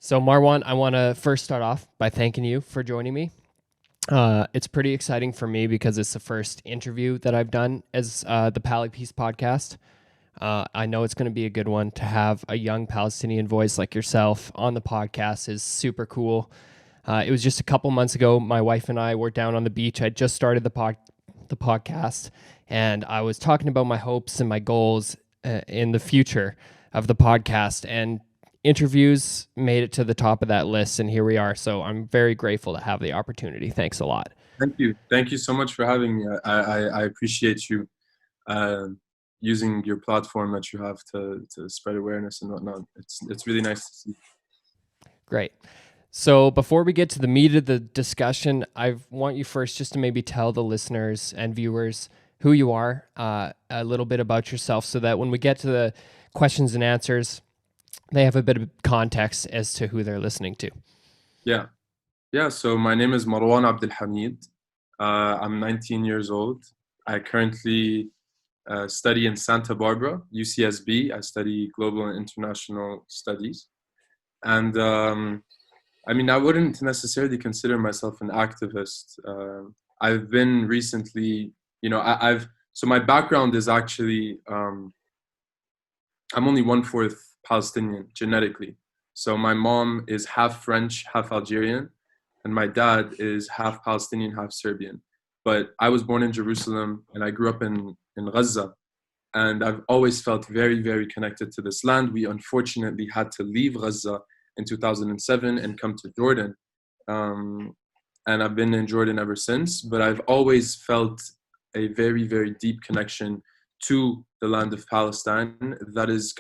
So, Marwan, I want to first start off by thanking you for joining me. It's pretty exciting for me because it's the first interview that I've done as the Pali-Peace Podcast. I know it's going to be a good one. To have a young Palestinian voice like yourself on the podcast is super cool. It was just a couple months ago. My wife and I were down on the beach. I just started the podcast, and I was talking about my hopes and my goals in the future of the podcast. And interviews made it to the top of that list, and here we are. So I'm very grateful to have the opportunity. Thanks a lot. Thank you. Thank you so much for having me. I appreciate you uh, using your platform that you have to spread awareness and whatnot. It's really nice to see. Great. So before we get to the meat of the discussion, I want you first just to maybe tell the listeners and viewers who you are, a little bit about yourself, so that when we get to the questions and answers, they have a bit of context as to who they're listening to. Yeah. Yeah. So my name is Marwan Abdelhamid. I'm 19 years old. I currently study in Santa Barbara, UCSB. I study global and international studies. And I mean, I wouldn't necessarily consider myself an activist. I've been recently, so my background is actually, I'm only 1/4 Palestinian genetically. So my mom is half French, half Algerian, and my dad is half Palestinian, half Serbian. But I was born in Jerusalem and I grew up in Gaza. And I've always felt very, very connected to this land. We unfortunately had to leave Gaza in 2007 and come to Jordan. And I've been in Jordan ever since. But I've always felt a very, very deep connection to the land of Palestine that is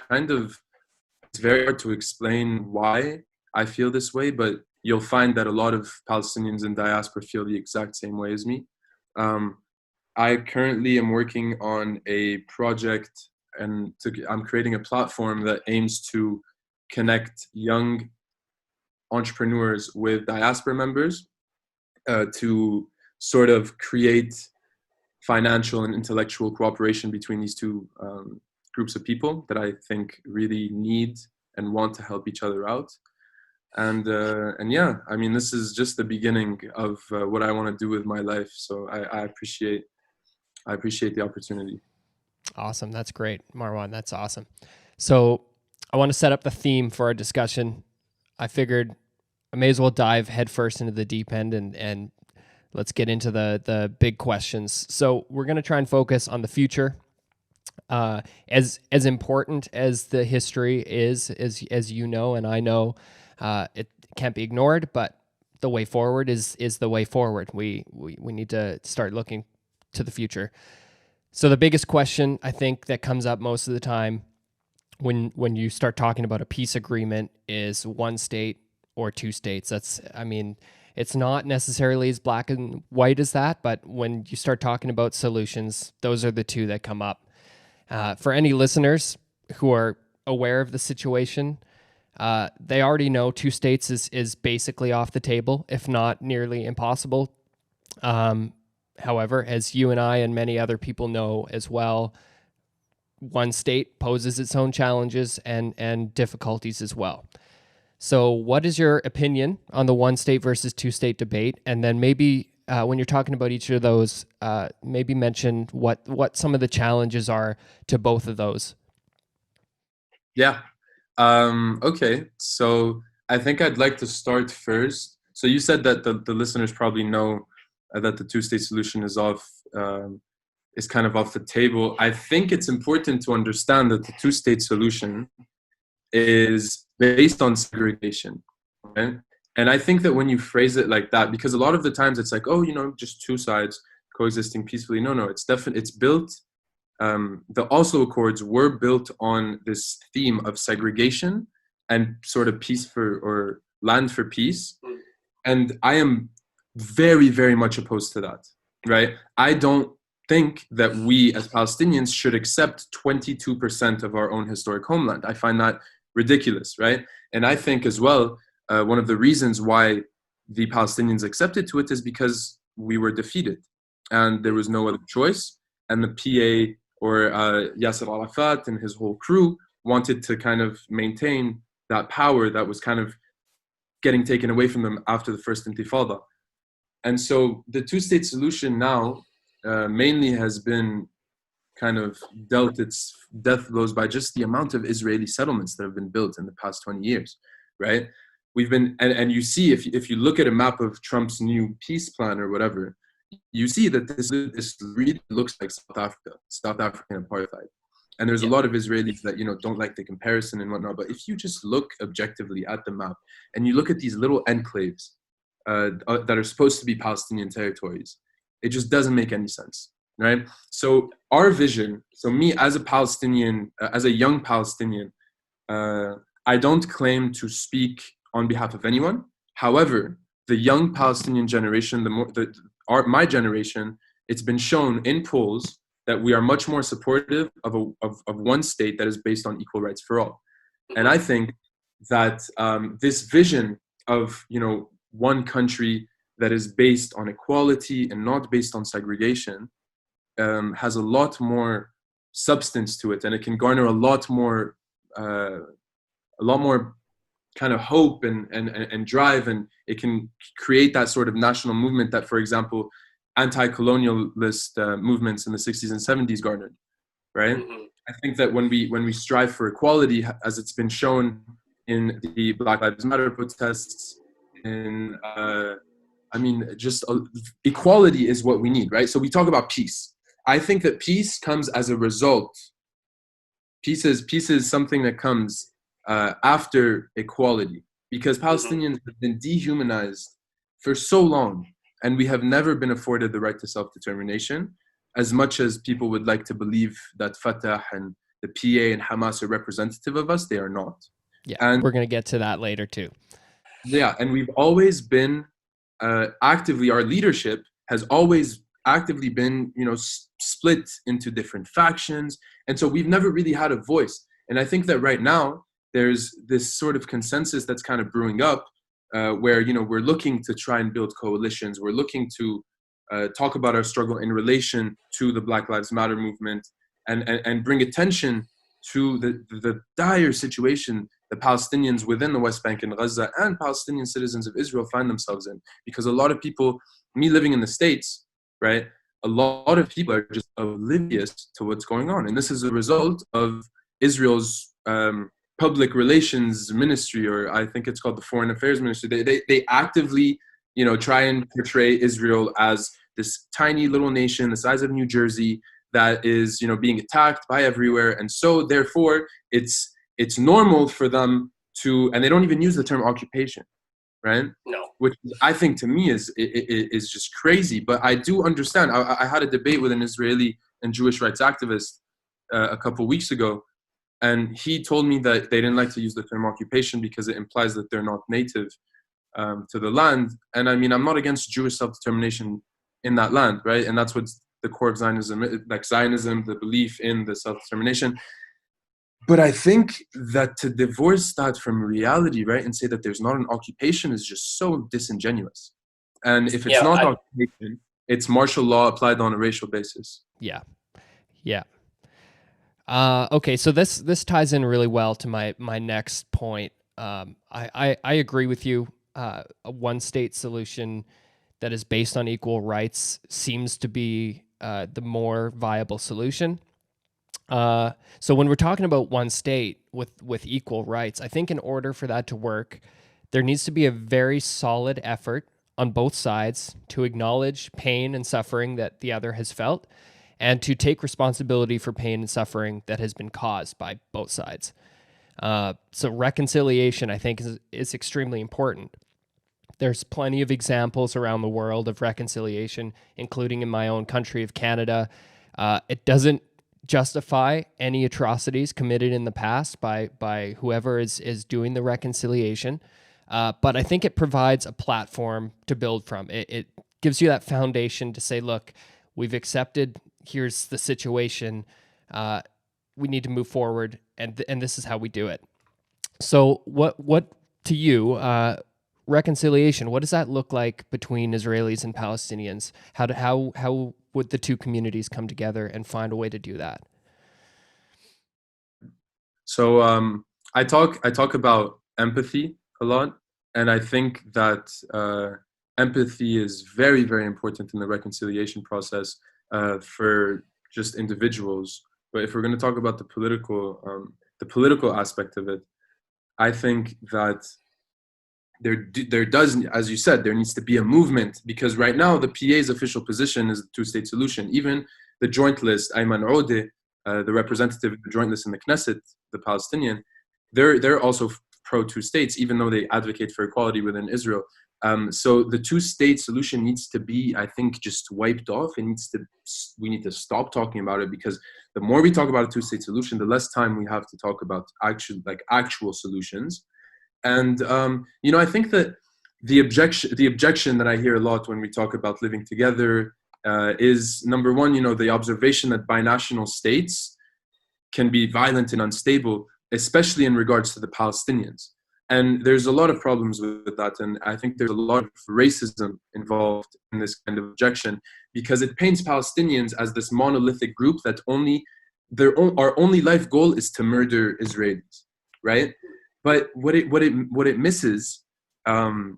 it's very hard to explain why I feel this way, but you'll find that a lot of Palestinians in diaspora feel the exact same way as me. I currently am working on a project and I'm creating a platform that aims to connect young entrepreneurs with diaspora members to sort of create financial and intellectual cooperation between these two groups of people that I think really need and want to help each other out. And yeah, I mean, this is just the beginning of what I want to do with my life. So I appreciate the opportunity. Awesome. That's great, Marwan. That's awesome. So I want to set up the theme for our discussion. I figured I may as well dive headfirst into the deep end and let's get into the big questions. So we're going to try and focus on the future. As important as the history is, as you know and I know, it can't be ignored. But the way forward is the way forward. We need to start looking to the future. So the biggest question I think that comes up most of the time when you start talking about a peace agreement is one state or two states. It's not necessarily as black and white as that, but when you start talking about solutions, those are the two that come up. For any listeners who are aware of the situation, they already know two states is basically off the table, if not nearly impossible. However, as you and I and many other people know as well, one state poses its own challenges and difficulties as well. So what is your opinion on the one state versus two state debate? And then maybe when you're talking about each of those, maybe mention what some of the challenges are to both of those. Yeah. Okay. So I think I'd like to start first. So you said that the listeners probably know that the two-state solution is kind of off the table. I think it's important to understand that the two-state solution is based on segregation, right? And I think that when you phrase it like that, because a lot of the times it's like, oh, just two sides coexisting peacefully. No, it's built. The Oslo Accords were built on this theme of segregation and sort of or land for peace. And I am very, very much opposed to that, right? I don't think that we as Palestinians should accept 22% of our own historic homeland. I find that ridiculous, right? And I think as well, one of the reasons why the Palestinians accepted to it is because we were defeated and there was no other choice. And the PA or Yasser Arafat and his whole crew wanted to kind of maintain that power that was kind of getting taken away from them after the first Intifada. And so the two-state solution now mainly has been kind of dealt its death blows by just the amount of Israeli settlements that have been built in the past 20 years, right? We've been, and you see, if you look at a map of Trump's new peace plan or whatever, you see that this really looks like South African apartheid. And there's a lot of Israelis that, don't like the comparison and whatnot. But if you just look objectively at the map and you look at these little enclaves that are supposed to be Palestinian territories, it just doesn't make any sense, right? So our vision, so me as a Palestinian, as a young Palestinian, I don't claim to speak on behalf of anyone. However, the young Palestinian generation, my generation, it's been shown in polls that we are much more supportive of one state that is based on equal rights for all. And I think that this vision of one country that is based on equality and not based on segregation has a lot more substance to it, and it can garner a lot more kind of hope and drive, and it can create that sort of national movement that, for example, anti-colonialist movements in the 60s and 70s garnered, right? Mm-hmm. I think that when we strive for equality, as it's been shown in the Black Lives Matter protests, equality is what we need, right? So we talk about peace. I think that peace comes as a result. Peace is something that comes after equality, because Palestinians have been dehumanized for so long, and we have never been afforded the right to self-determination, as much as people would like to believe that Fatah and the PA and Hamas are representative of us. They are not. Yeah, and we're going to get to that later too. Yeah, and we've always been actively, our leadership has always actively been, split into different factions. And so we've never really had a voice. And I think that right now, there's this sort of consensus that's kind of brewing up where, we're looking to try and build coalitions. We're looking to talk about our struggle in relation to the Black Lives Matter movement and bring attention to the dire situation the Palestinians within the West Bank and Gaza and Palestinian citizens of Israel find themselves in. Because a lot of people, me living in the States, right, a lot of people are just oblivious to what's going on. And this is a result of Israel's public relations ministry, or I think it's called the Foreign Affairs Ministry. They actively, try and portray Israel as this tiny little nation the size of New Jersey that is, being attacked by everywhere. And so therefore it's normal for them to, and they don't even use the term occupation, right? No. Which I think to me is just crazy. But I do understand. I had a debate with an Israeli and Jewish rights activist a couple weeks ago, and he told me that they didn't like to use the term occupation because it implies that they're not native to the land. And I mean, I'm not against Jewish self-determination in that land, right? And that's what's the core of Zionism, like Zionism, the belief in the self-determination. But I think that to divorce that from reality, right, and say that there's not an occupation is just so disingenuous. And if it's not occupation, it's martial law applied on a racial basis. Yeah. Okay, so this ties in really well to my next point. I agree with you. A one-state solution that is based on equal rights seems to be the more viable solution. So when we're talking about one state with equal rights, I think in order for that to work, there needs to be a very solid effort on both sides to acknowledge pain and suffering that the other has felt, and to take responsibility for pain and suffering that has been caused by both sides. So reconciliation, I think, is extremely important. There's plenty of examples around the world of reconciliation, including in my own country of Canada. It doesn't justify any atrocities committed in the past by whoever is doing the reconciliation. But I think it provides a platform to build from. It gives you that foundation to say, look, we've accepted, here's the situation, we need to move forward, and this is how we do it. So what to you, reconciliation, what does that look like between Israelis and Palestinians? How would the two communities come together and find a way to do that? So I talk about empathy a lot, And I think that empathy is very, very important in the reconciliation process for just individuals. But if we're going to talk about the political aspect of it, I think that there does, as you said, there needs to be a movement, because right now the PA's official position is the two-state solution. Even the joint list, Ayman Odeh, the representative of the joint list in the Knesset, the Palestinian, they're also pro two states, even though they advocate for equality within Israel. So the two-state solution needs to be, I think, just wiped off. We need to stop talking about it, because the more we talk about a two-state solution, the less time we have to talk about actual solutions. And I think that the objection that I hear a lot when we talk about living together is, number one, the observation that binational states can be violent and unstable, especially in regards to the Palestinians. And there's a lot of problems with that. And I think there's a lot of racism involved in this kind of objection, because it paints Palestinians as this monolithic group that our only life goal is to murder Israelis, right? But what it misses, and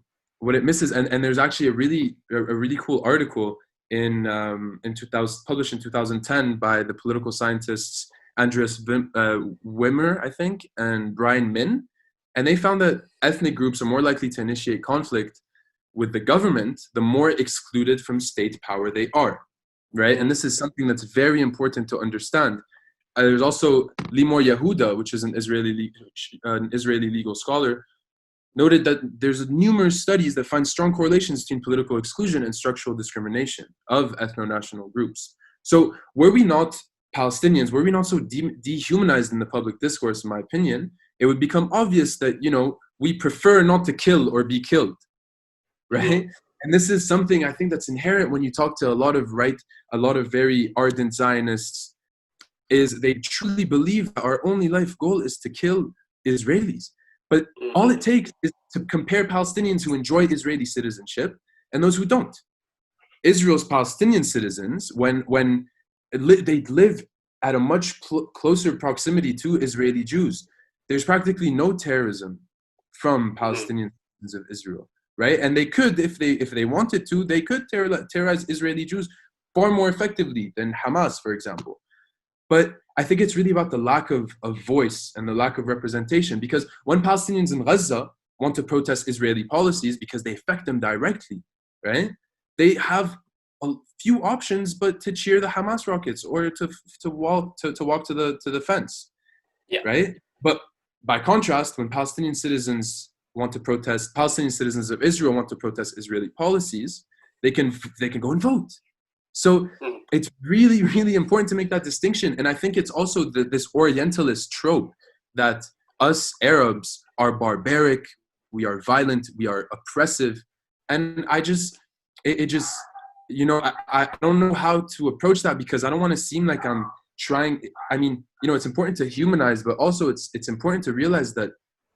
there's actually a really cool article in 2000, published in 2010 by the political scientists Andreas Wimmer, I think, and Brian Min, and they found that ethnic groups are more likely to initiate conflict with the government the more excluded from state power they are, right? And this is something that's very important to understand. There's also Limor Yehuda, which is an Israeli legal scholar, noted that there's numerous studies that find strong correlations between political exclusion and structural discrimination of ethno-national groups. So were we not Palestinians, were we not so dehumanized in the public discourse, in my opinion, it would become obvious that, we prefer not to kill or be killed, right? And this is something I think that's inherent when you talk to a lot of very ardent Zionists, is they truly believe that our only life goal is to kill Israelis. But all it takes is to compare Palestinians who enjoy Israeli citizenship and those who don't. Israel's Palestinian citizens, when they live at a much closer proximity to Israeli Jews, there's practically no terrorism from Palestinian citizens of Israel, right? And they could, if they wanted to, they could terrorize Israeli Jews far more effectively than Hamas, for example. But I think it's really about the lack of voice and the lack of representation, because when Palestinians in Gaza want to protest Israeli policies because they affect them directly, right? They have a few options but to cheer the Hamas rockets or to walk to the fence, right? But by contrast, when Palestinian citizens of Israel want to protest Israeli policies, they can go and vote. So it's really, really important to make that distinction. And I think it's also this Orientalist trope that us Arabs are barbaric, we are violent, we are oppressive. And I don't know how to approach that, because I don't want to seem like I'm trying. I mean, it's important to humanize, but also it's important to realize that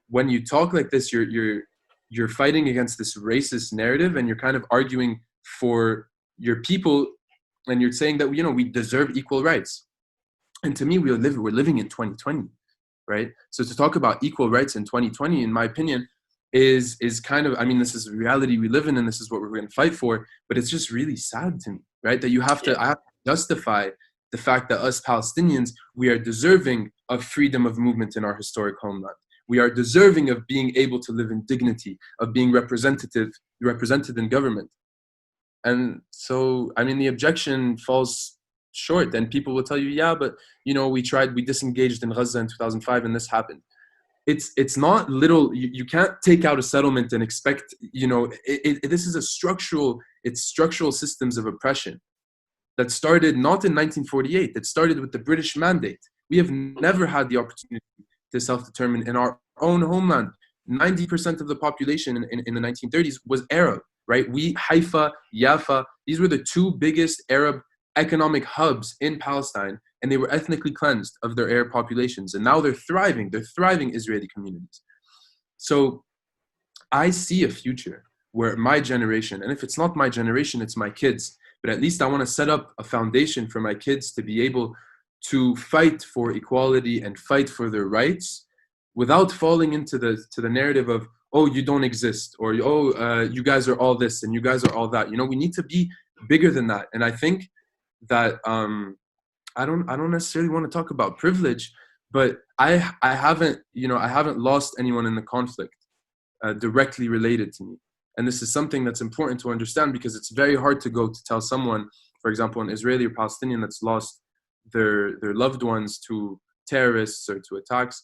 when you talk like this, you're fighting against this racist narrative, and you're kind of arguing for your people, and you're saying that we deserve equal rights. And to me, we're living in 2020, right? So to talk about equal rights in 2020, in my opinion, is kind of, this is the reality we live in, and this is what we're going to fight for. But it's just really sad to me, right? That I have to justify the fact that us Palestinians, we are deserving of freedom of movement in our historic homeland. We are deserving of being able to live in dignity, of being represented in government. And so, the objection falls short, and people will tell you, yeah, but, we disengaged in Gaza in 2005 and this happened. It's not little, you can't take out a settlement and expect, this is structural systems of oppression that started not in 1948, it started with the British Mandate. We have never had the opportunity to self-determine in our own homeland. 90% of the population in the 1930s was Arab, right? Haifa, Jaffa, these were the two biggest Arab economic hubs in Palestine, and they were ethnically cleansed of their Arab populations. And now they're thriving Israeli communities. So I see a future where my generation, and if it's not my generation, it's my kids, but at least I want to set up a foundation for my kids to be able to fight for equality and fight for their rights without falling into the narrative of, oh, you don't exist, or oh, you guys are all this and you guys are all that. We need to be bigger than that. And I think that I don't necessarily want to talk about privilege, but I haven't lost anyone in the conflict directly related to me. And this is something that's important to understand, because it's very hard to go to tell someone, for example, an Israeli or Palestinian that's lost their loved ones to terrorists or to attacks,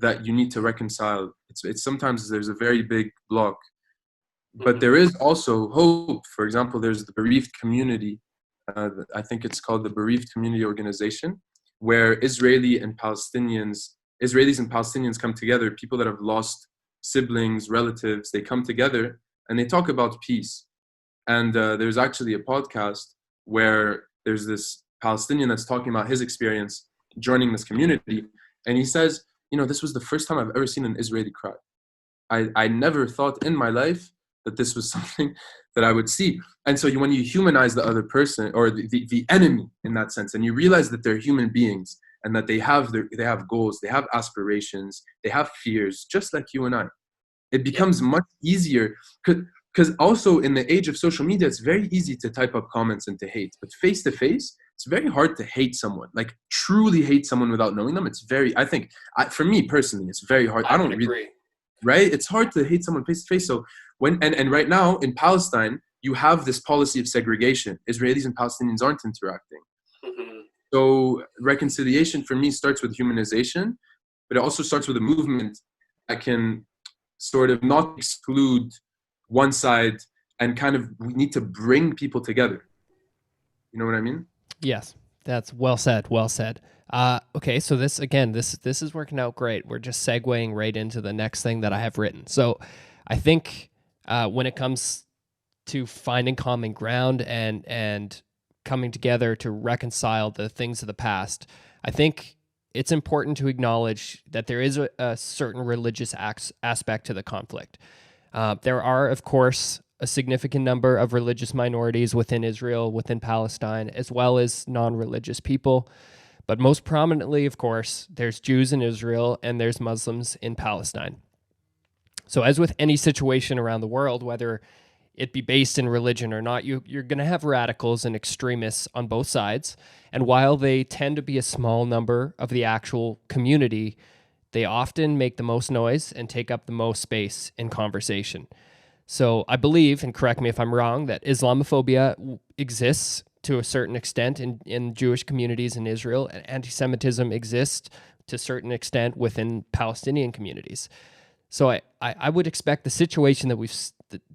that you need to reconcile. It's sometimes there's a very big block. But there is also hope. For example, there's the bereaved community. I think it's called the Bereaved Community Organization, where Israelis and Palestinians come together, people that have lost siblings, relatives, they come together and they talk about peace. And there's actually a podcast where there's this Palestinian that's talking about his experience joining this community. And he says, this was the first time I've ever seen an Israeli cry. I never thought in my life that this was something that I would see. And so when you humanize the other person, or the enemy in that sense, and you realize that they're human beings and that they have goals, they have aspirations, they have fears, just like you and I, it becomes much easier. Because also in the age of social media, it's very easy to type up comments and to hate. But face to face, it's very hard to hate someone, like truly hate someone without knowing them. It's for me personally, it's very hard. I don't agree. Right? It's hard to hate someone face to face. So and right now in Palestine, you have this policy of segregation. Israelis and Palestinians aren't interacting. Mm-hmm. So reconciliation for me starts with humanization, but it also starts with a movement that can sort of not exclude one side, and kind of, we need to bring people together. You know what I mean? Yes, that's well said. Well said. Okay, so this is working out great. We're just segueing right into the next thing that I have written. So I think when it comes to finding common ground and coming together to reconcile the things of the past, I think it's important to acknowledge that there is a certain religious aspect to the conflict. There are, of course, a significant number of religious minorities within Israel, within Palestine, as well as non-religious people. But most prominently, of course, there's Jews in Israel and there's Muslims in Palestine. So as with any situation around the world, whether it be based in religion or not, you're going to have radicals and extremists on both sides. And while they tend to be a small number of the actual community, they often make the most noise and take up the most space in conversation. So I believe, and correct me if I'm wrong, that Islamophobia exists to a certain extent in Jewish communities in Israel, and anti-Semitism exists to a certain extent within Palestinian communities. So I would expect the situation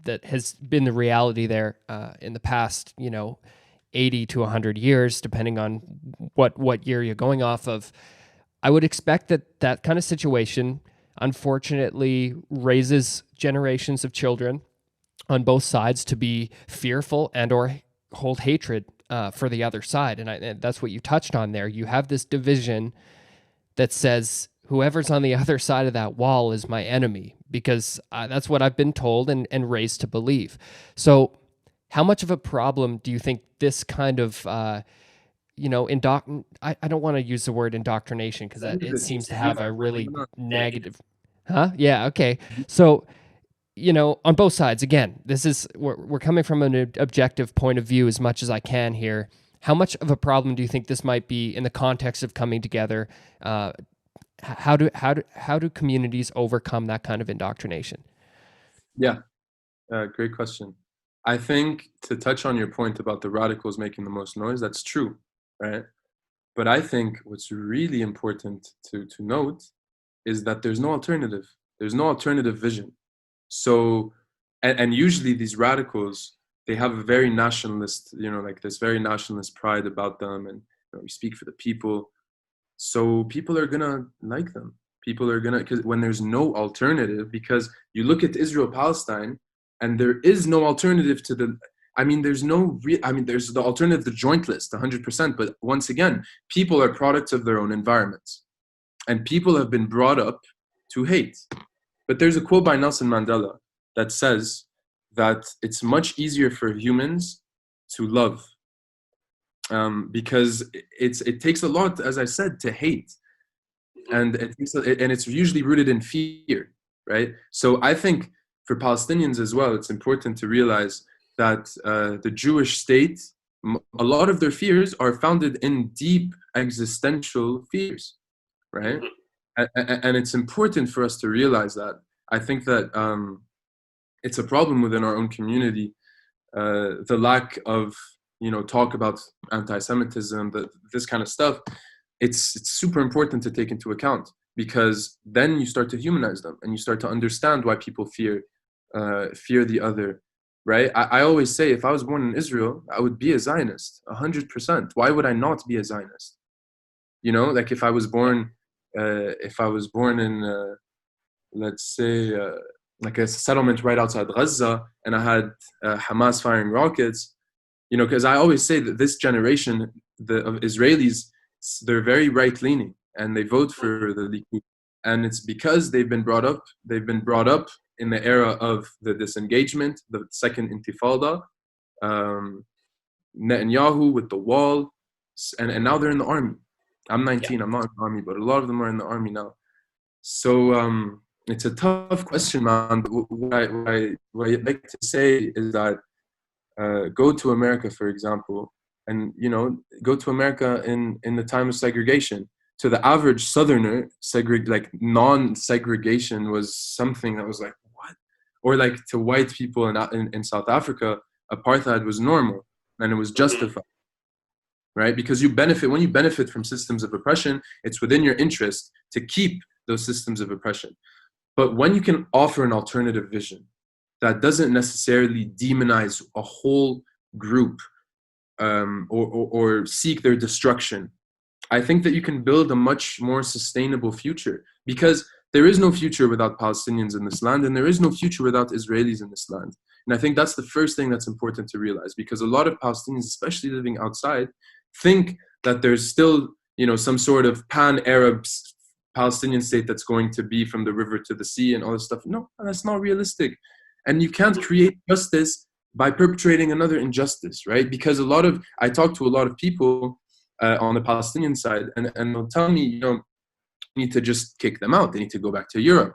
that has been the reality there in the past, 80 to 100 years, depending on what year you're going off of, I would expect that kind of situation, unfortunately, raises generations of children on both sides to be fearful and or hold hatred for the other side. And that's what you touched on there. You have this division that says whoever's on the other side of that wall is my enemy, because that's what I've been told and raised to believe. So how much of a problem do you think this kind of, I don't want to use the word indoctrination because it seems to have a really negative, Yeah. Okay. So, on both sides, again, we're coming from an objective point of view as much as I can here. How much of a problem do you think this might be in the context of coming together? How do communities overcome that kind of indoctrination? Yeah, great question. I think, to touch on your point about the radicals making the most noise, that's true, right? But I think what's really important to note is that there's no alternative. There's no alternative vision. So, and usually these radicals, they have a very nationalist, like this very nationalist pride about them, and we speak for the people. So people are gonna like them. People are gonna, because when there's no alternative, because you look at Israel-Palestine, and there is no alternative to there's there's the alternative, the joint list, 100%. But once again, people are products of their own environments, and people have been brought up to hate. But there's a quote by Nelson Mandela that says that it's much easier for humans to love, because it takes a lot, as I said, to hate, and it's usually rooted in fear. right? So I think for Palestinians as well, it's important to realize that the Jewish state, a lot of their fears are founded in deep existential fears, right? And it's important for us to realize that. I think that it's a problem within our own community, the lack of talk about anti-Semitism, this kind of stuff. It's super important to take into account, because then you start to humanize them and you start to understand why people fear the other, right? I always say, if I was born in Israel, I would be a Zionist, 100%. Why would I not be a Zionist? Like if I was born in let's say like a settlement right outside Gaza, and I had Hamas firing rockets, because I always say that this generation of Israelis, they're very right-leaning and they vote for the Likud, and it's because they've been brought up in the era of the disengagement, the second Intifada, Netanyahu with the wall, and now they're in the army. I'm 19, I'm not in the army, but a lot of them are in the army now. So it's a tough question, man. But what I like to say is that go to America, for example, and go to America in the time of segregation. To the average Southerner, non-segregation was something that was like, what? Or like to white people in South Africa, apartheid was normal and it was justified, right? Because when you benefit from systems of oppression, it's within your interest to keep those systems of oppression. But when you can offer an alternative vision that doesn't necessarily demonize a whole group or seek their destruction, I think that you can build a much more sustainable future, because there is no future without Palestinians in this land, and there is no future without Israelis in this land. And I think that's the first thing that's important to realize, because a lot of Palestinians, especially living outside, think that there's still, some sort of pan-Arab Palestinian state that's going to be from the river to the sea and all this stuff. No, that's not realistic. And you can't create justice by perpetrating another injustice, right? Because I talk to a lot of people on the Palestinian side, and they'll tell me, you need to just kick them out. They need to go back to Europe.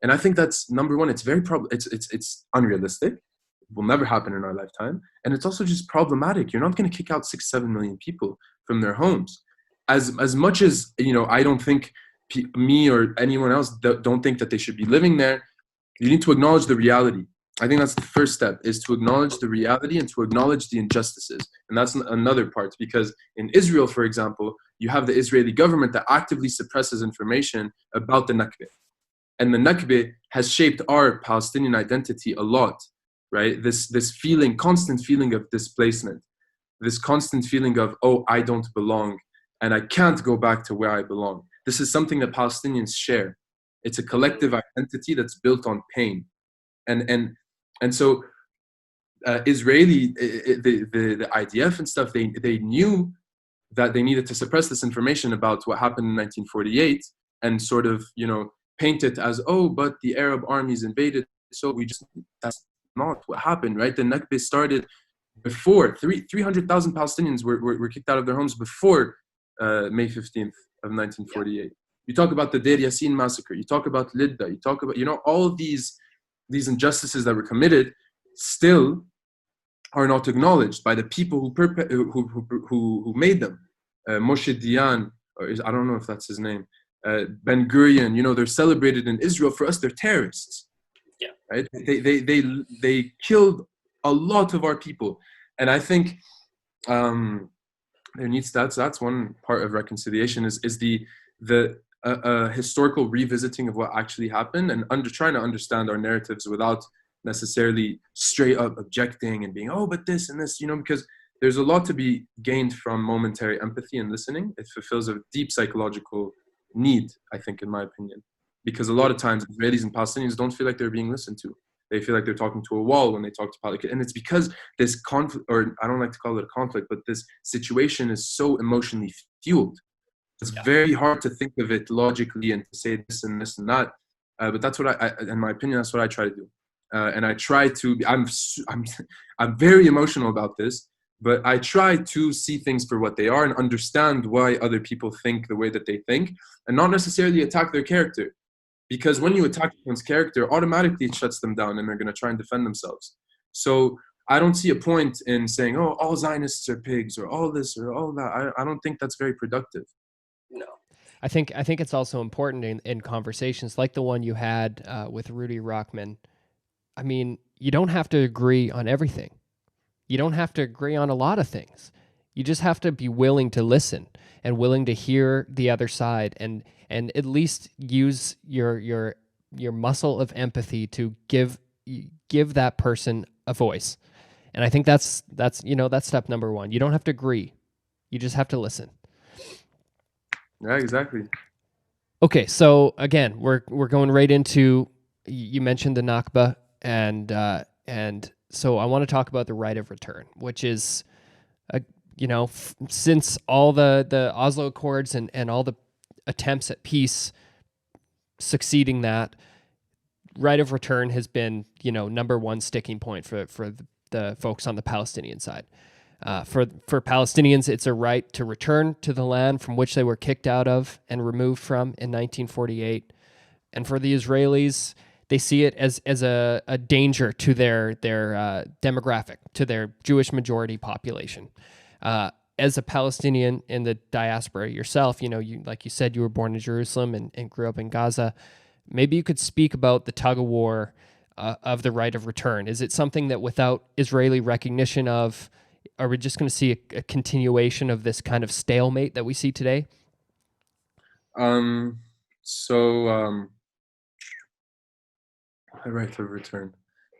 And I think that's number one. It's very it's unrealistic. It will never happen in our lifetime. And it's also just problematic. You're not going to kick out 6-7 million people from their homes. As much as, I don't think me or anyone else don't think that they should be living there, you need to acknowledge the reality. I think that's the first step, is to acknowledge the reality and to acknowledge the injustices. And that's another part, because in Israel, for example, you have the Israeli government that actively suppresses information about the Nakba. And the Nakba has shaped our Palestinian identity a lot, right? This constant feeling of displacement, this constant feeling of, oh, I don't belong, and I can't go back to where I belong. This is something that Palestinians share. It's a collective identity that's built on pain. And so Israeli, the IDF and stuff, they knew that they needed to suppress this information about what happened in 1948 and sort of, paint it as, oh, but the Arab armies invaded, so that's not what happened, right? The Nakba started before. 300,000 Palestinians were kicked out of their homes before May 15th of 1948. Yeah. You talk about the Deir Yassin massacre, you talk about Lidda, you talk about, all of these injustices that were committed still are not acknowledged by the people who made them. Moshe Dayan, I don't know if that's his name, Ben Gurion, they're celebrated in Israel. For us, they're terrorists. Yeah. Right? They killed a lot of our people. And I think that's one part of reconciliation is the historical revisiting of what actually happened, and trying to understand our narratives without necessarily straight up objecting and being, oh, but this and this, because there's a lot to be gained from momentary empathy and listening. It fulfills a deep psychological need, I think, in my opinion, because a lot of times Israelis and Palestinians don't feel like they're being listened to. They feel like they're talking to a wall when they talk to Pali-Peace. And it's because this conflict, or I don't like to call it a conflict, but this situation is so emotionally fueled. It's very hard to think of it logically and to say this and this and that. But that's what in my opinion, that's what I try to do. And I try to, I'm very emotional about this, but I try to see things for what they are and understand why other people think the way that they think, and not necessarily attack their character. Because when you attack someone's character, automatically it shuts them down and they're going to try and defend themselves. So I don't see a point in saying, oh, all Zionists are pigs or all this or all that. I don't think that's very productive. No. I think it's also important in conversations like the one you had with Rudy Rockman. I mean, you don't have to agree on everything. You don't have to agree on a lot of things. You just have to be willing to listen and willing to hear the other side and at least use your muscle of empathy to give that person a voice. And I think that's step number one. You don't have to agree. You just have to listen. Yeah, exactly. Okay, so again, we're going right into, you mentioned the Nakba, and so I want to talk about the right of return, which is, since all the Oslo Accords and all the attempts at peace succeeding that, right of return has been, number one sticking point for the folks on the Palestinian side. For Palestinians, it's a right to return to the land from which they were kicked out of and removed from in 1948. And for the Israelis, they see it as a danger to their demographic, to their Jewish majority population. As a Palestinian in the diaspora yourself, you like you said, you were born in Jerusalem and grew up in Gaza. Maybe you could speak about the tug of war of the right of return. Is it something that without Israeli recognition of, are we just going to see a continuation of this kind of stalemate that we see today? The right of return.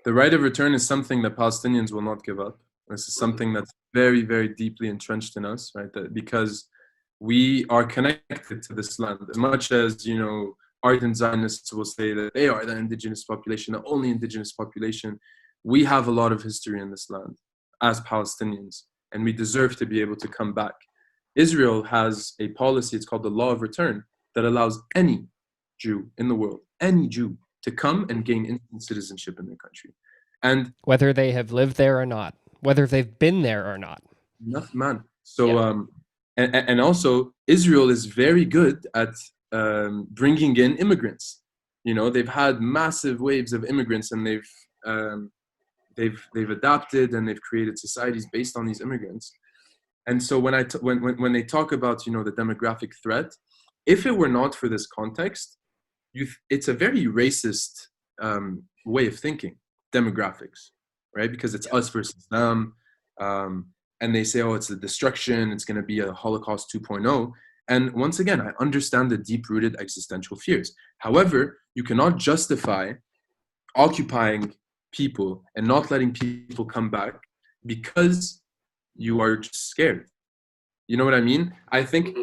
The right of return is something that Palestinians will not give up. This is something that's very, very deeply entrenched in us, right? Because we are connected to this land. As much as, ardent Zionists will say that they are the indigenous population, the only indigenous population, we have a lot of history in this land as Palestinians, and we deserve to be able to come back. Israel has a policy, it's called the law of return, that allows any Jew in the world, any Jew, to come and gain instant citizenship in their country. And whether they have lived there or not, whether they've been there or not. Man. So, and also Israel is very good at bringing in immigrants. They've had massive waves of immigrants, and they've adapted and they've created societies based on these immigrants. And so when they talk about the demographic threat, if it were not for this context, it's a very racist way of thinking, demographics, right? Because it's us versus them, and they say, oh, it's a destruction, it's going to be a Holocaust 2.0. And once again, I understand the deep-rooted existential fears. However, you cannot justify occupying people and not letting people come back because you are just scared. You know what I mean? I think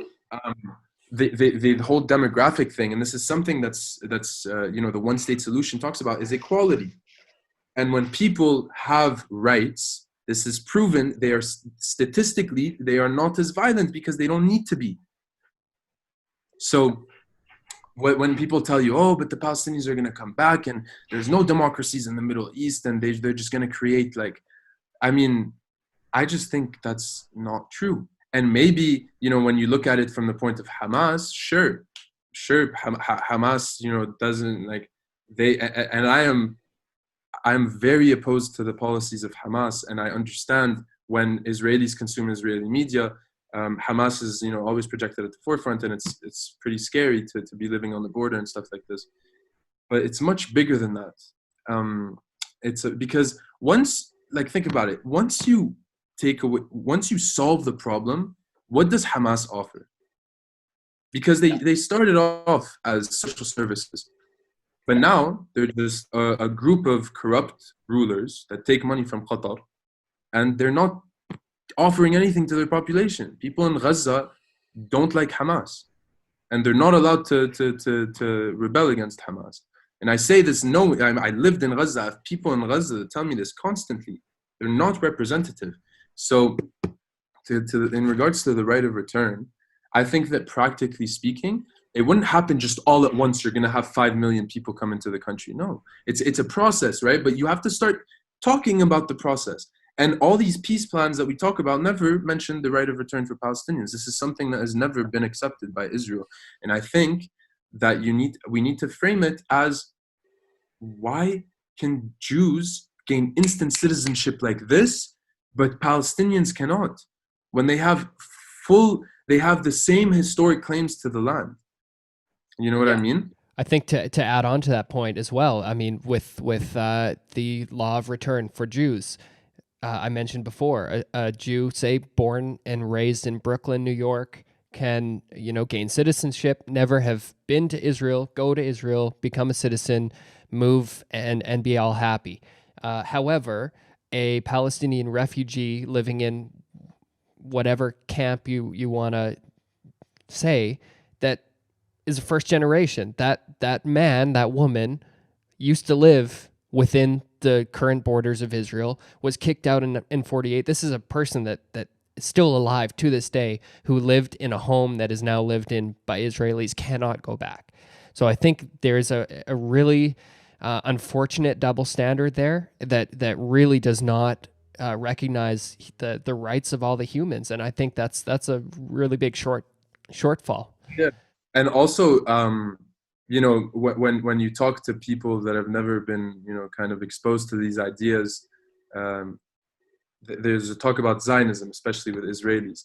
the whole demographic thing, and this is something that's the one-state solution talks about, is equality. And when people have rights, this is proven, they are statistically, they are not as violent because they don't need to be. So when people tell you, oh, but the Palestinians are going to come back and there's no democracies in the Middle East and they're just going to create I just think that's not true. And maybe, when you look at it from the point of Hamas, sure, Hamas, doesn't and I'm very opposed to the policies of Hamas, and I understand when Israelis consume Israeli media, Hamas is, always projected at the forefront, and it's pretty scary to be living on the border and stuff like this. But it's much bigger than that. Because once, think about it, once you solve the problem, what does Hamas offer? Because they started off as social services, but now they're just a group of corrupt rulers that take money from Qatar, and they're not offering anything to their population. People in Gaza don't like Hamas, and they're not allowed to rebel against Hamas. And I say this, I lived in Gaza. I have people in Gaza that tell me this constantly. They're not representative. So in regards to the right of return, I think that practically speaking, it wouldn't happen just all at once. You're going to have 5 million people come into the country. No, it's a process, right? But you have to start talking about the process. And all these peace plans that we talk about never mention the right of return for Palestinians. This is something that has never been accepted by Israel. And I think that we need to frame it as, why can Jews gain instant citizenship like this, but Palestinians cannot? When they have the same historic claims to the land. You know what I mean? I think to add on to that point as well, I mean, with the law of return for Jews, I mentioned before, a Jew, say, born and raised in Brooklyn, New York, can, gain citizenship, never have been to Israel, go to Israel, become a citizen, move, and be all happy. However, a Palestinian refugee living in whatever camp you want to say, that is a first generation, that man, that woman used to live within the current borders of Israel, was kicked out in 48. This is a person that is still alive to this day, who lived in a home that is now lived in by Israelis, cannot go back. So I think there's a really unfortunate double standard there that really does not recognize the rights of all the humans. And I think that's a really big shortfall. Yeah. And also, when you talk to people that have never been, kind of exposed to these ideas, there's a talk about Zionism, especially with Israelis.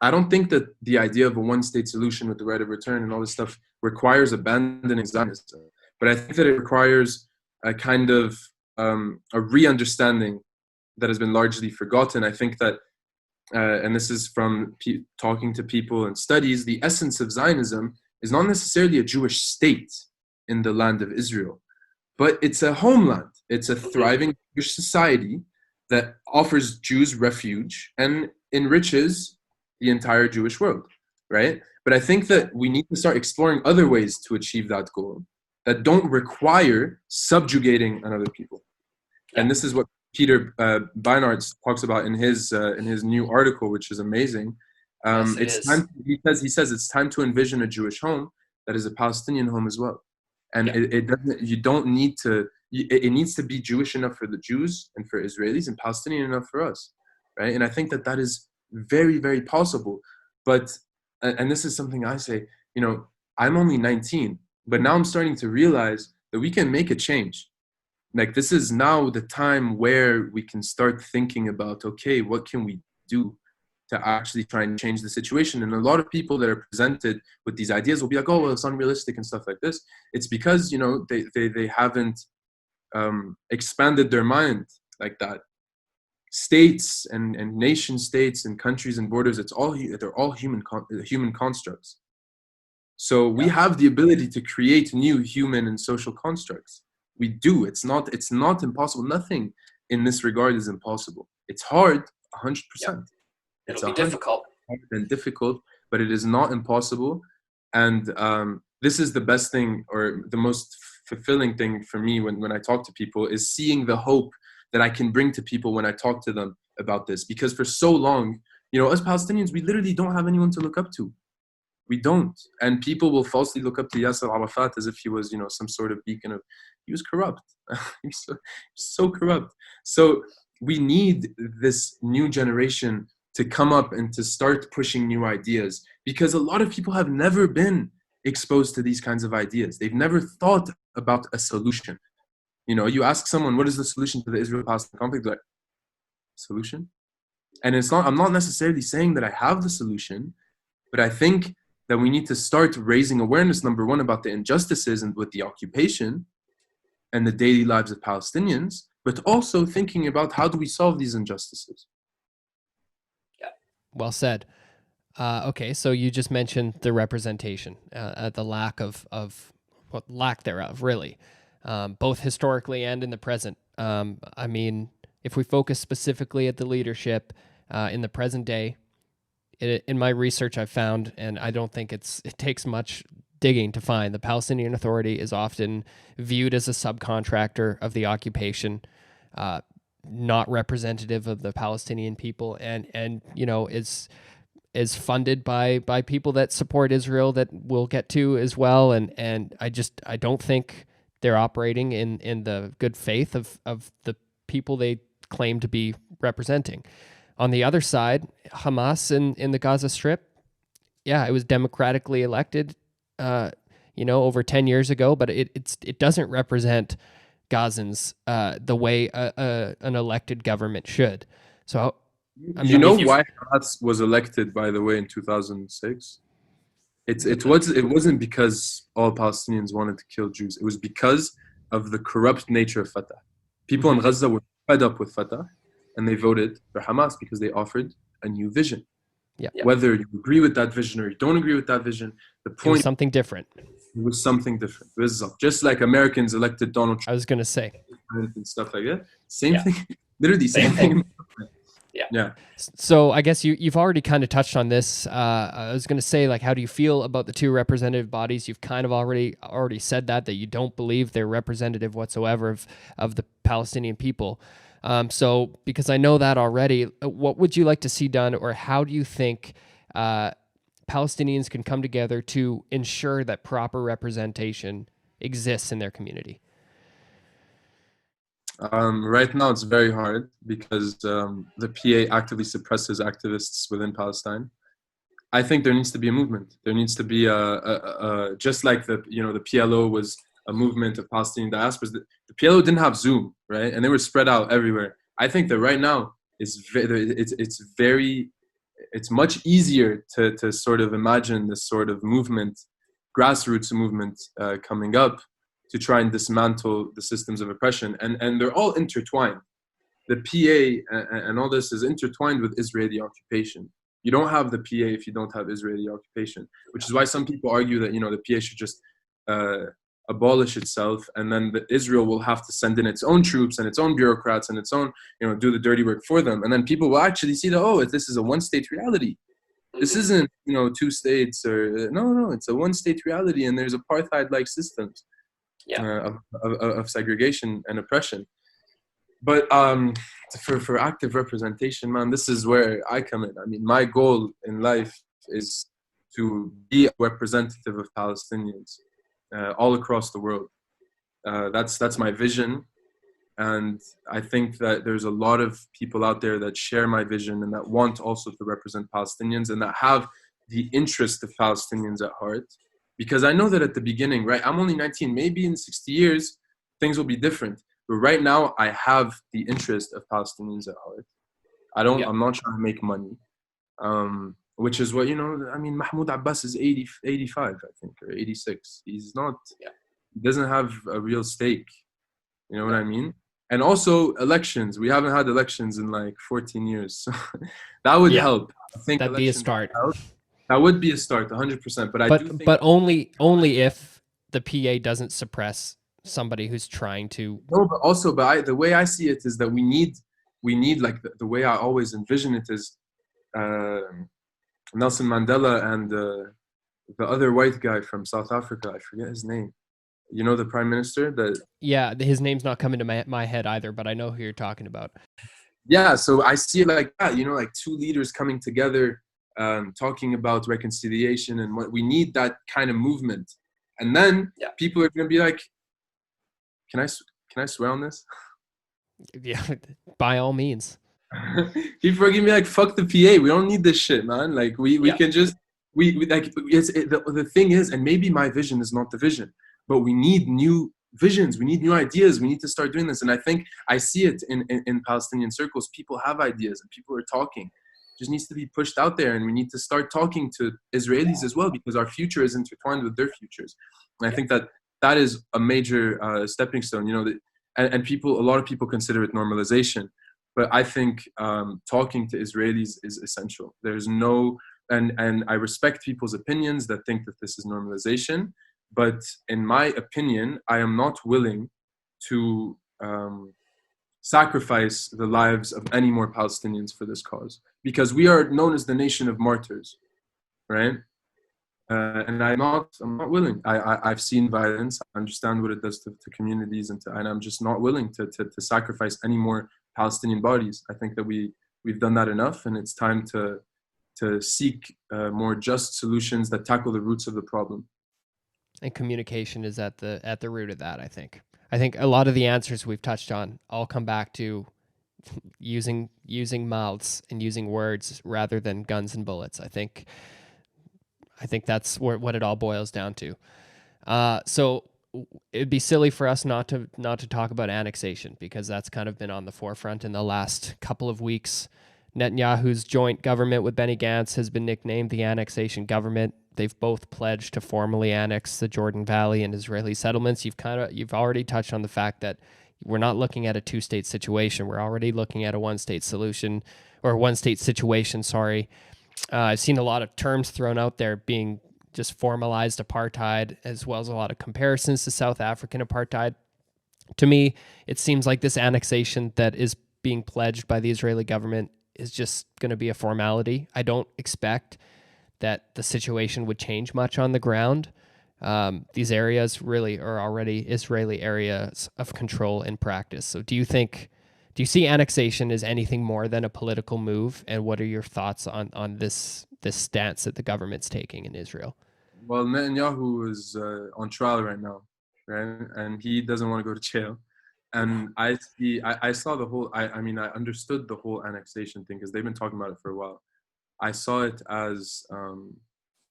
I don't think that the idea of a one-state solution with the right of return and all this stuff requires abandoning Zionism. But I think that it requires a kind of a re-understanding that has been largely forgotten. I think that, and this is from talking to people and studies, the essence of Zionism is not necessarily a Jewish state in the land of Israel, but it's a homeland. It's a thriving Jewish society that offers Jews refuge and enriches the entire Jewish world, right? But I think that we need to start exploring other ways to achieve that goal that don't require subjugating another people. And this is what Peter Beinart talks about in his new article, which is amazing. He says it's time to envision a Jewish home that is a Palestinian home as well. And it doesn't. You don't need to. It needs to be Jewish enough for the Jews and for Israelis, and Palestinian enough for us, right? And I think that is very, very possible. But and this is something I say. I'm only 19, but now I'm starting to realize that we can make a change. Like, this is now the time where we can start thinking about, okay, what can we do to actually try and change the situation? And a lot of people that are presented with these ideas will be like, oh, well, it's unrealistic and stuff like this. It's because, they haven't expanded their mind like that. States and nation states and countries and borders, they're all human constructs. So we have the ability to create new human and social constructs. We do. It's not impossible. Nothing in this regard is impossible. It's hard, 100%. It'll be difficult. And difficult, but it is not impossible. And this is the best thing, or the most fulfilling thing for me when I talk to people, is seeing the hope that I can bring to people when I talk to them about this. Because for so long, as Palestinians, we literally don't have anyone to look up to. We don't. And people will falsely look up to Yasser Arafat as if he was, some sort of beacon of, he was corrupt. He's so corrupt. So we need this new generation to come up and to start pushing new ideas, because a lot of people have never been exposed to these kinds of ideas. They've never thought about a solution. You ask someone, what is the solution to the Israel-Palestine conflict? They're like, solution? And I'm not necessarily saying that I have the solution, but I think that we need to start raising awareness, number one, about the injustices and with the occupation and the daily lives of Palestinians, but also thinking about how do we solve these injustices. Yeah, well said. Okay, so you just mentioned the representation, the lack thereof, really, both historically and in the present. I mean, if we focus specifically at the leadership in the present day, in my research I've found, and I don't think it takes much digging to find, the Palestinian Authority is often viewed as a subcontractor of the occupation, not representative of the Palestinian people, and is funded by people that support Israel, that we'll get to as well. And I don't think they're operating in the good faith of the people they claim to be representing. On the other side, Hamas in the Gaza Strip, it was democratically elected. over 10 years ago, but it doesn't represent Gazans the way an elected government should. So, I mean, why Hamas was elected, by the way, in 2006? It wasn't because all Palestinians wanted to kill Jews. It was because of the corrupt nature of Fatah. People in Gaza were fed up with Fatah, and they voted for Hamas because they offered a new vision. Yeah. Whether you agree with that vision or you don't agree with that vision, the point was something different. It was something different. It was just like Americans elected Donald Trump. I was going to say. And stuff like that. Same thing. Literally same thing. Yeah. So I guess you've already kind of touched on this. I was going to say, like, how do you feel about the two representative bodies? You've kind of already said that you don't believe they're representative whatsoever of the Palestinian people. So because I know that already, what would you like to see done, or how do you think Palestinians can come together to ensure that proper representation exists in their community? Right now, it's very hard because the PA actively suppresses activists within Palestine. I think there needs to be a movement. There needs to be just like the PLO was a movement of Palestinian diasporas. The PLO didn't have Zoom, right, and they were spread out everywhere. I think that right now it's much easier to sort of imagine this sort of movement, grassroots movement coming up, to try and dismantle the systems of oppression. And they're all intertwined. The PA and all this is intertwined with Israeli occupation. You don't have the PA if you don't have Israeli occupation, which is why some people argue that, the PA should just abolish itself, and then Israel will have to send in its own troops and its own bureaucrats and its own, do the dirty work for them. And then people will actually see that, this is a one-state reality. This isn't, 2 states or, no, it's a one-state reality, and there's apartheid-like systems. Of segregation and oppression. But for active representation, man, this is where I come in. I mean, my goal in life is to be a representative of Palestinians all across the world. That's my vision. And I think that there's a lot of people out there that share my vision and that want also to represent Palestinians and that have the interest of Palestinians at heart. Because I know that at the beginning, right, I'm only 19, maybe in 60 years, things will be different. But right now, I have the interest of Palestinians at heart. I'm not trying to make money, which is what, Mahmoud Abbas is 85, I think, or 86. He's not, he doesn't have a real stake. You know what I mean? And also elections. We haven't had elections in like 14 years. So that would help. I think that'd be a start. That would be a start, 100%. But only if the PA doesn't suppress somebody who's trying to. No, but also, the way I see it is that we need like the way I always envision it is Nelson Mandela and the other white guy from South Africa. I forget his name. The prime minister. His name's not coming to my head either, but I know who you're talking about. Yeah, so I see it like that. Like two leaders coming together. Talking about reconciliation and what we need, that kind of movement, and then people are going to be like, can I swear on this? Yeah, by all means. People are going to be like, fuck the PA, we don't need this shit, man. Like we can just the thing is, and maybe my vision is not the vision, but we need new visions, we need new ideas, we need to start doing this. And I think I see it in Palestinian circles. People have ideas and people are talking. Just needs to be pushed out there, and we need to start talking to Israelis as well, because our future is intertwined with their futures. And I think that is a major stepping stone. And a lot of people consider it normalization, but I think talking to Israelis is essential. There's no, and I respect people's opinions that think that this is normalization, but in my opinion, I am not willing to sacrifice the lives of any more Palestinians for this cause, because we are known as the nation of martyrs, right? And I'm not willing. I've seen violence. I understand what it does to communities, and I'm just not willing to sacrifice any more Palestinian bodies. I think that we've done that enough, and it's time to seek more just solutions that tackle the roots of the problem. And communication is at the root of that, I think. I think a lot of the answers we've touched on all come back to using mouths and using words rather than guns and bullets. I think that's what it all boils down to. So it'd be silly for us not to talk about annexation, because that's kind of been on the forefront in the last couple of weeks. Netanyahu's joint government with Benny Gantz has been nicknamed the annexation government. They've both pledged to formally annex the Jordan Valley and Israeli settlements. You've already touched on the fact that we're not looking at a two-state situation. We're already looking at a one-state solution, or one-state situation. Sorry. I've seen a lot of terms thrown out there being just formalized apartheid, as well as a lot of comparisons to South African apartheid. To me, it seems like this annexation that is being pledged by the Israeli government is just going to be a formality. I don't expect that the situation would change much on the ground. These areas really are already Israeli areas of control in practice. So do you see annexation as anything more than a political move? And what are your thoughts on this stance that the government's taking in Israel? Well, Netanyahu is on trial right now, right? And he doesn't want to go to jail. And I saw the whole, I understood the whole annexation thing, because they've been talking about it for a while. I saw it as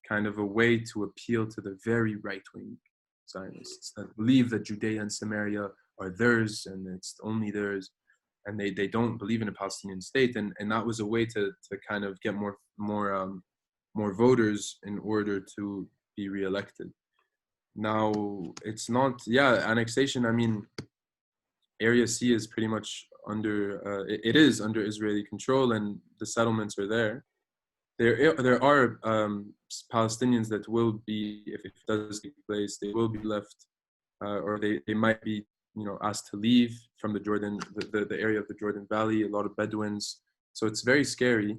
kind of a way to appeal to the very right-wing Zionists that believe that Judea and Samaria are theirs and it's only theirs, and they don't believe in a Palestinian state, and that was a way to kind of get more voters in order to be reelected. Now it's not, annexation. I mean, Area C is pretty much under it is under Israeli control, and the settlements are there. There are Palestinians that will be, if it does take place, they will be left, or they might be, asked to leave from the Jordan, the area of the Jordan Valley. A lot of Bedouins, so it's very scary.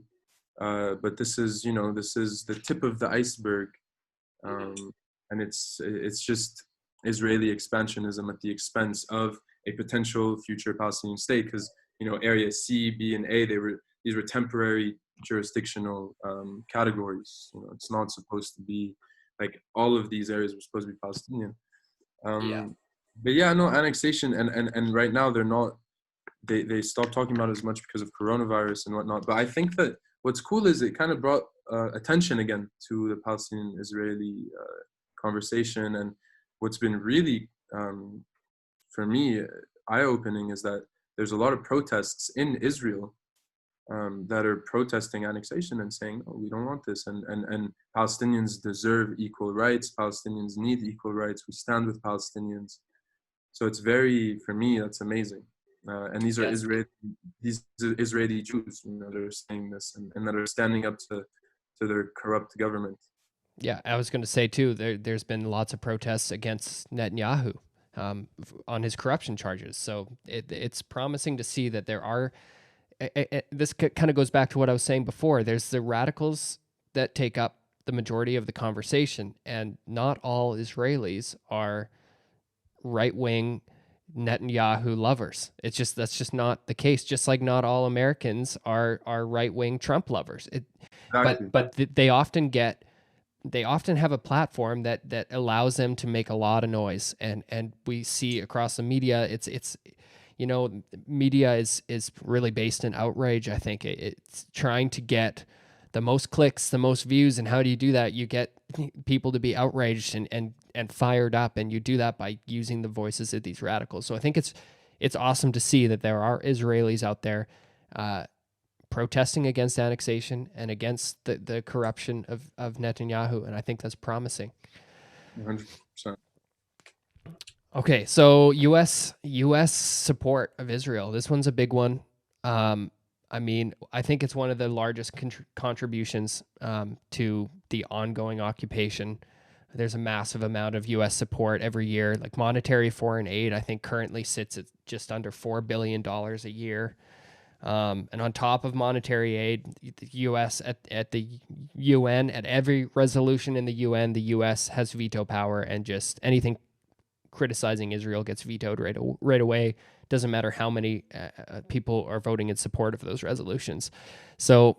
But this is the tip of the iceberg, and it's just Israeli expansionism at the expense of a potential future Palestinian state, because Area C, B, and A, these were temporary jurisdictional categories. It's not supposed to be like all of these areas were supposed to be Palestinian. But annexation, and right now they're not. They stopped talking about it as much because of coronavirus and whatnot. But I think that what's cool is it kind of brought attention again to the Palestinian-Israeli conversation. And what's been really, for me, eye-opening is that there's a lot of protests in Israel that are protesting annexation and saying, "Oh, we don't want this," and Palestinians deserve equal rights. Palestinians need equal rights. We stand with Palestinians. So it's for me, that's amazing. And these are Israeli Jews, that are saying this and that are standing up to their corrupt government. Yeah, I was going to say too, there's been lots of protests against Netanyahu on his corruption charges. So it's promising to see that there are. This kind of goes back to what I was saying before. There's the radicals that take up the majority of the conversation, and not all Israelis are right-wing Netanyahu lovers. That's just not the case. Just like not all Americans are right-wing Trump lovers. Exactly. But they often have a platform that allows them to make a lot of noise, and we see across the media, it's media is really based in outrage. I think it's trying to get the most clicks, the most views. And how do you do that? You get people to be outraged and fired up, and you do that by using the voices of these radicals. So I think it's awesome to see that there are Israelis out there protesting against annexation and against the corruption of Netanyahu, and I think that's promising. 100%. Okay, so U.S. support of Israel. This one's a big one. I think it's one of the largest contributions to the ongoing occupation. There's a massive amount of U.S. support every year. Like monetary foreign aid, I think currently sits at just under $4 billion a year. And on top of monetary aid, the U.S. at the UN, at every resolution in the UN, the U.S. has veto power, and just anything criticizing Israel gets vetoed right away. Doesn't matter how many people are voting in support of those resolutions. So,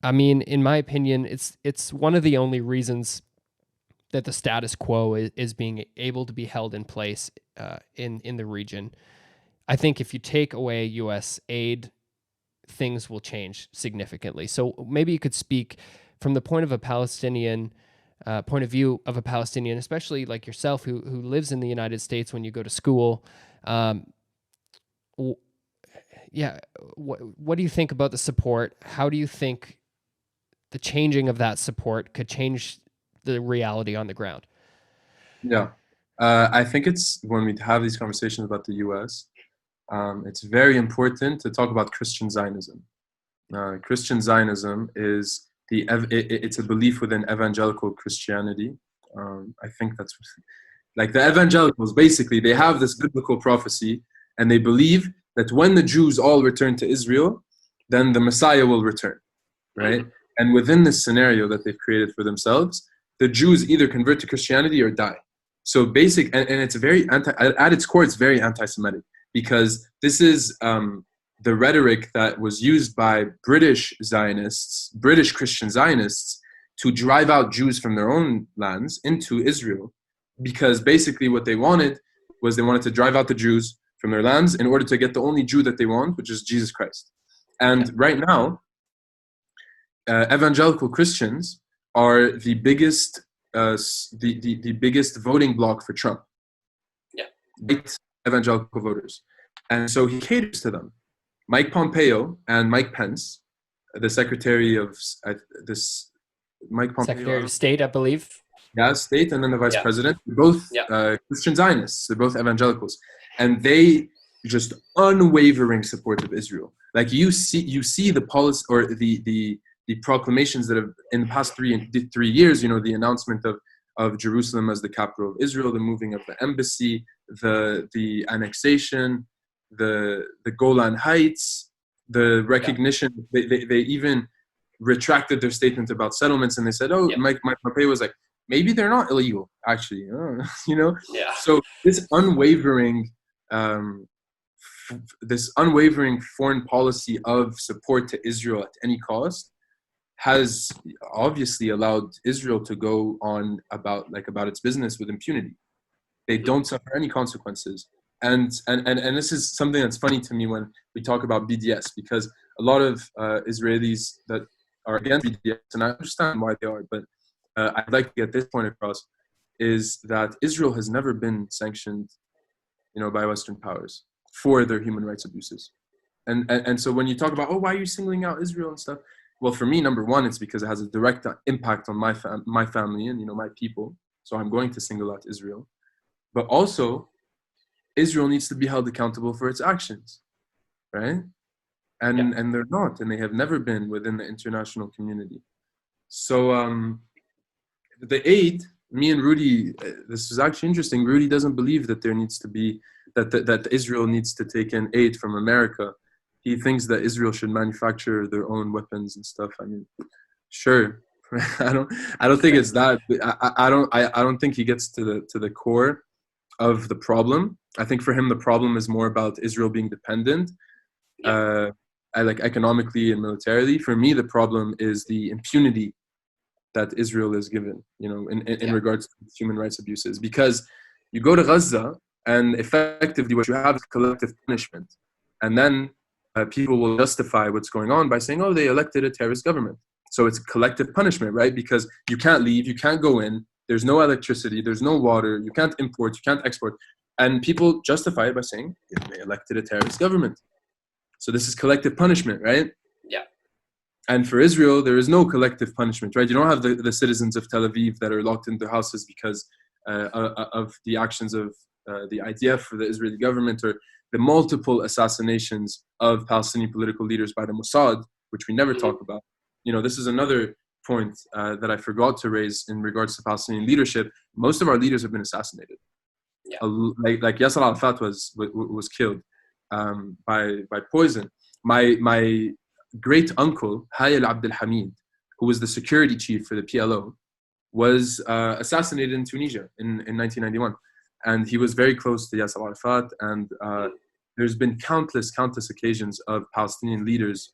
in my opinion, it's one of the only reasons that the status quo is being able to be held in place in the region. I think if you take away U.S. aid, things will change significantly. So maybe you could speak from the point of a Palestinian point of view of a Palestinian, especially like yourself, who lives in the United States when you go to school. What do you think about the support? How do you think the changing of that support could change the reality on the ground? Yeah. I think it's when we have these conversations about the US, it's very important to talk about Christian Zionism. Christian Zionism is it's a belief within evangelical Christianity. I think that's like the evangelicals, basically, they have this biblical prophecy and they believe that when the Jews all return to Israel, then the Messiah will return, right? And within this scenario that they've created for themselves, the Jews either convert to Christianity or die. So and it's very at its core, it's very anti-Semitic, because this is the rhetoric that was used by British Zionists, British Christian Zionists, to drive out Jews from their own lands into Israel, because basically what they wanted was they wanted to drive out the Jews from their lands in order to get the only Jew that they want, which is Jesus Christ. And right now, evangelical Christians are the biggest the biggest voting bloc for Trump. Yeah. White evangelical voters. And so he caters to them. Mike Pompeo and Mike Pence, the Secretary of Mike Pompeo, Secretary of State, I believe. Yeah, State, and then the Vice President, both Christian Zionists, they're both evangelicals. And they just unwavering support of Israel. Like you see the policy or the proclamations that have in the past 3 years, the announcement of Jerusalem as the capital of Israel, the moving of the embassy, the annexation, the Golan Heights, the recognition. They even retracted their statement about settlements, and they said, Mike Pompeo was like, maybe they're not illegal, actually, Yeah. So this unwavering foreign policy of support to Israel at any cost has obviously allowed Israel to go on about its business with impunity. They don't suffer any consequences. And this is something that's funny to me when we talk about BDS, because a lot of Israelis that are against BDS, and I understand why they are, but I'd like to get this point across, is that Israel has never been sanctioned, by Western powers for their human rights abuses. And so when you talk about, why are you singling out Israel and stuff? Well, for me, number one, it's because it has a direct impact on my family and, my people. So I'm going to single out Israel. But also, Israel needs to be held accountable for its actions, right? And they're not, and they have never been within the international community. So the aid, me and Rudy, this is actually interesting. Rudy doesn't believe that there needs to be, that Israel needs to take in aid from America. He thinks that Israel should manufacture their own weapons and stuff. I mean, sure. I don't think it's that. I don't think he gets to the core of the problem. I think for him the problem is more about Israel being dependent, economically and militarily. For me, the problem is the impunity that Israel is given, in regards to human rights abuses. Because you go to Gaza, and effectively what you have is collective punishment, and then people will justify what's going on by saying, they elected a terrorist government. So it's collective punishment, right? Because you can't leave, you can't go in, there's no electricity, there's no water, you can't import, you can't export. And people justify it by saying, they elected a terrorist government. So this is collective punishment, right? Yeah. And for Israel, there is no collective punishment, right? You don't have the citizens of Tel Aviv that are locked in their houses because of the actions of the IDF or the Israeli government, or the multiple assassinations of Palestinian political leaders by the Mossad, which we never talk about. This is another point that I forgot to raise in regards to Palestinian leadership. Most of our leaders have been assassinated. Yeah. Like Yasser Arafat was killed by poison. My great uncle Hayal Abdelhamid, who was the security chief for the PLO, was assassinated in Tunisia in 1991, and he was very close to Yasser Arafat. And there's been countless occasions of Palestinian leaders,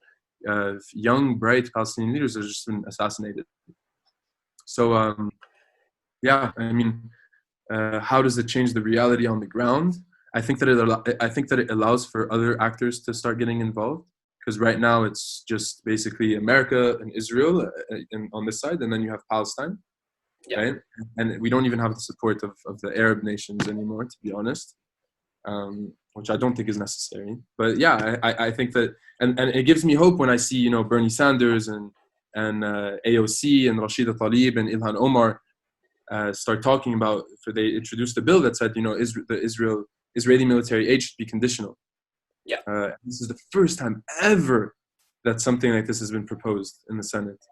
young, bright Palestinian leaders, that have just been assassinated. So, how does it change the reality on the ground? I think that it allows for other actors to start getting involved, because right now it's just basically America and Israel on this side, and then you have Palestine. right? And we don't even have the support of the Arab nations anymore, to be honest, which I don't think is necessary. But yeah, I think that, and it gives me hope when I see, you know, Bernie Sanders and AOC and Rashida Tlaib and Ilhan Omar start talking about, they introduced a bill that said, you know, the Israeli military aid should be conditional. This is the first time ever that something like this has been proposed in the Senate.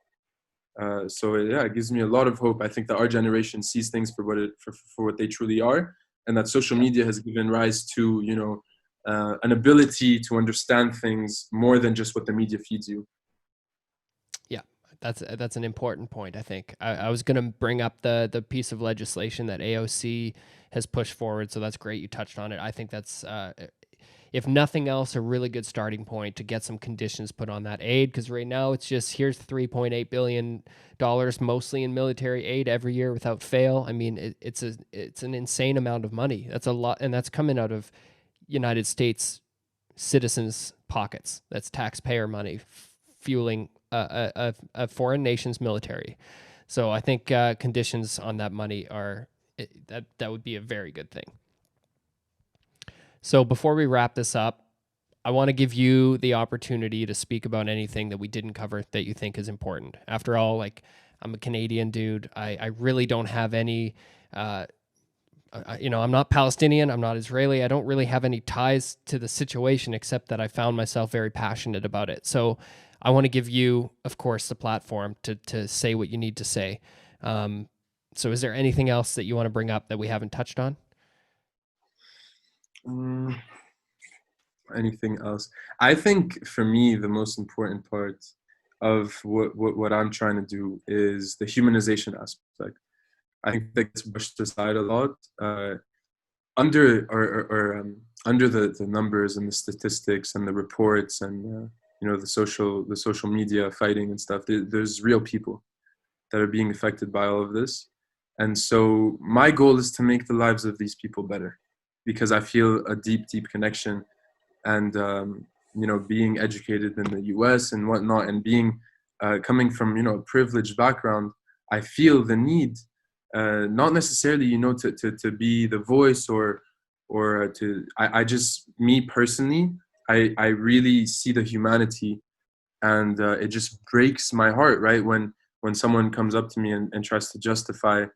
So yeah, it gives me a lot of hope. I think that our generation sees things for what they truly are, and that social media has given rise to, you know, an ability to understand things more than just what the media feeds you. Yeah, that's an important point. I think I was going to bring up the piece of legislation that AOC has pushed forward, so that's great you touched on it. I think that's if nothing else, a really good starting point to get some conditions put on that aid, because right now it's just, here's $3.8 billion, mostly in military aid every year without fail. I mean, it's an insane amount of money. That's a lot, and that's coming out of United States citizens' pockets. That's taxpayer money fueling a foreign nation's military. So I think conditions on that money that would be a very good thing. So before we wrap this up, I want to give you the opportunity to speak about anything that we didn't cover that you think is important. After all, like, I'm a Canadian dude. I really don't have any, you know, I'm not Palestinian. I'm not Israeli. I don't really have any ties to the situation, except that I found myself very passionate about it. So I want to give you, of course, the platform to say what you need to say. So is there anything else that you want to bring up that we haven't touched on? Anything else? I think for me, the most important part of what I'm trying to do is the humanization aspect. I think that gets brushed aside a lot under under the numbers and the statistics and the reports and you know, the social media fighting and stuff. There's real people that are being affected by all of this, and so my goal is to make the lives of these people better, because I feel a deep connection. And you know, being educated in the U.S. and whatnot, and being coming from, you know, a privileged background, I feel the need, not necessarily, you know, to be the voice or I just, me personally, I really see the humanity, and it just breaks my heart, right, when someone comes up to me and tries to justify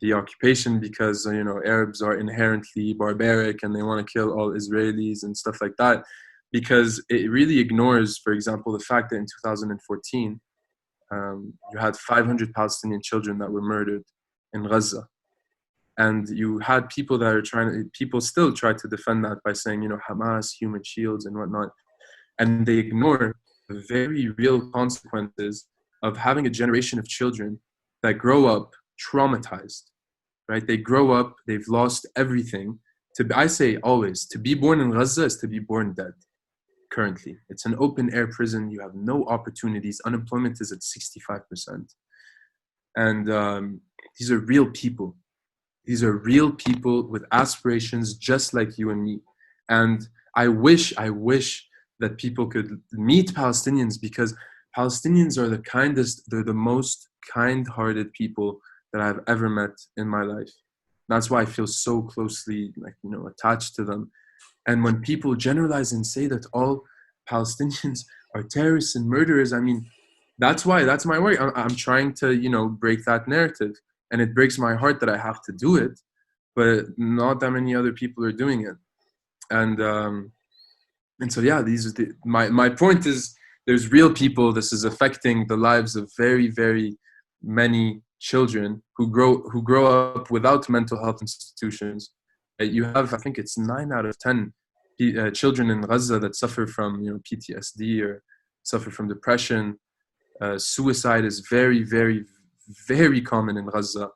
the occupation because, you know, Arabs are inherently barbaric and they want to kill all Israelis and stuff like that, because it really ignores, for example, the fact that in 2014 you had 500 Palestinian children that were murdered in Gaza, and you had people that are people still try to defend that by saying, you know, Hamas, human shields and whatnot, and they ignore the very real consequences of having a generation of children that grow up traumatized, right? They grow up, they've lost everything. I say always, to be born in Gaza is to be born dead. Currently, it's an open air prison. You have no opportunities. Unemployment is at 65%. And these are real people. These are real people with aspirations just like you and me. And I wish that people could meet Palestinians, because Palestinians are the kindest, they're the most kind-hearted people that I've ever met in my life. That's why I feel so closely, like, you know, attached to them. And when people generalize and say that all Palestinians are terrorists and murderers, I mean, that's my work. I'm trying to, you know, break that narrative. And it breaks my heart that I have to do it, but not that many other people are doing it. And so, yeah, these are my point is, there's real people. This is affecting the lives of very, very many children who grow up without mental health institutions. You have, I think it's 9 out of 10 children in Gaza that suffer from, you know, PTSD or suffer from depression. Suicide is very, very, very common in Gaza.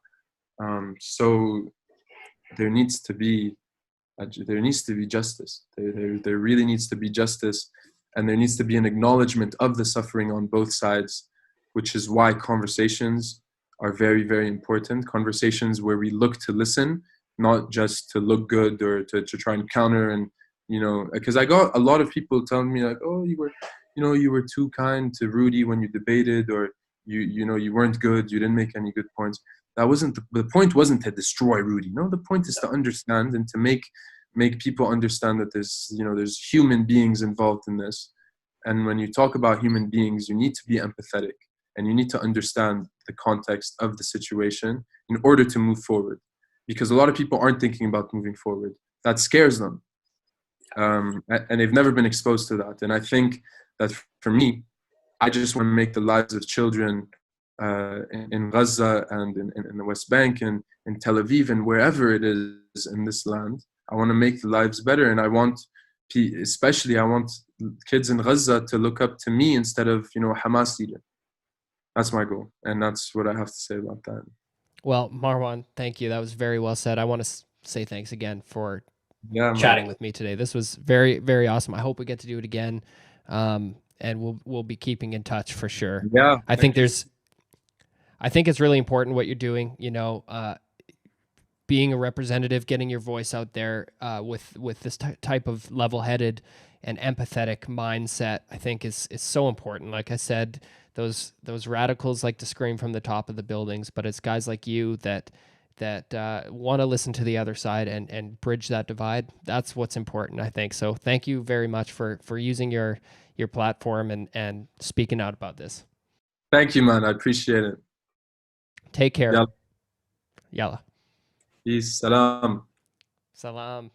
So there needs to be justice. There really needs to be justice, and there needs to be an acknowledgement of the suffering on both sides, which is why conversations are very, very important. Conversations where we look to listen, not just to look good or to try and counter. And, you know, because I got a lot of people telling me like, oh, you were too kind to Rudy when you debated, or you know, you weren't good, you didn't make any good points. the point wasn't to destroy Rudy. No, the point is to understand and to make people understand that there's human beings involved in this. And when you talk about human beings, you need to be empathetic and you need to understand the context of the situation in order to move forward. Because a lot of people aren't thinking about moving forward. That scares them. And they've never been exposed to that. And I think that for me, I just want to make the lives of children in Gaza and in the West Bank and in Tel Aviv and wherever it is in this land, I want to make the lives better. And I want kids in Gaza to look up to me instead of, a Hamas leader. That's my goal. And that's what I have to say about that. Well, Marwan, thank you. That was very well said. I want to say thanks again for chatting with me today. This was very, very awesome. I hope we get to do it again. And we'll be keeping in touch for sure. Yeah. I think it's really important what you're doing, being a representative, getting your voice out there with this type of level-headed and empathetic mindset, I think is so important. Like I said, those radicals like to scream from the top of the buildings, but it's guys like you that want to listen to the other side and bridge that divide. That's what's important, I think. So thank you very much for using your platform and speaking out about this. Thank you, man. I appreciate it. Take care. Yalla. Yalla. Peace. Salam. Salam.